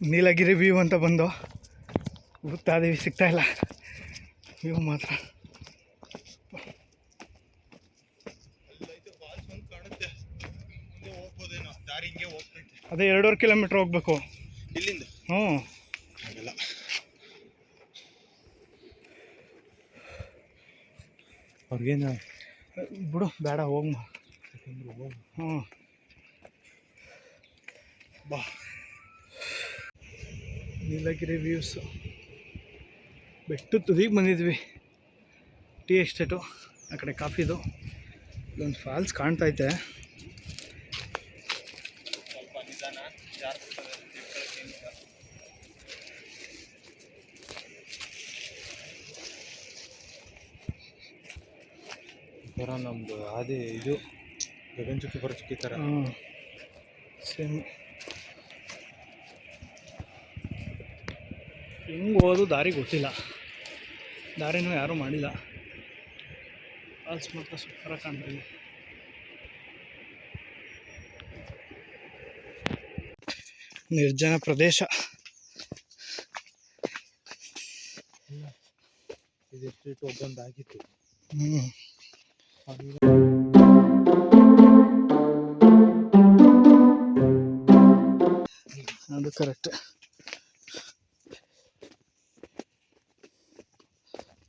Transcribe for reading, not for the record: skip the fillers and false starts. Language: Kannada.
ನೀಲಗಿರಿ ವ್ಯೂ ಅಂತ ಬಂದು ಹುಡುಕ್ತಾ ಇದೀವಿ, ಸಿಗ್ತಾ ಇಲ್ಲ ವ್ಯೂ ಮಾತ್ರ. ಅದೇ 2.5 ಕಿಲೋಮೀಟ್ರ್ ಹೋಗ್ಬೇಕು ಇಲ್ಲಿಂದ. ಹ್ಞೂ ಹಾಗಲ್ಲ ಅವ್ರಿಗೇನು ಬಿಡು, ಬೇಡ ಹೋಗ್. ಹ್ಞೂ ಬಾ. ನೀಲಗಿರಿ ವ್ಯೂಸು ಬೆಟ್ಟು ತುದಿಗೆ ಬಂದಿದ್ವಿ. ಟೀ ಎಸ್ಟೇಟು ಆ ಕಡೆ ಕಾಫಿದು. ಇಲ್ಲೊಂದು ಫಾಲ್ಸ್ ಕಾಣ್ತೈತೆ. ಥರ ನಮ್ಮದು ಅದೇ ಇದು ಗಗನಚುಕ್ಕಿ ಹೊರಚುಕ್ಕಿ ಥರ. ಹಾಂ ಸೇಮ್. ಹೆಂಗೆ ಹೋಗೋದು ದಾರಿ ಗೊತ್ತಿಲ್ಲ, ದಾರಿನೂ ಯಾರೂ ಮಾಡಿಲ್ಲ. ಫಾಲ್ಸ್ ಮಾತ್ರ ಸೂಪರಾಗಿ ಕಾಣ್ತಿದೆ. ನಿರ್ಜನ ಪ್ರದೇಶ. ಇದೆಷ್ಟು ಒಬ್ಬಂದಾಗಿತ್ತು. ಅದು ಕರೆಕ್ಟ್.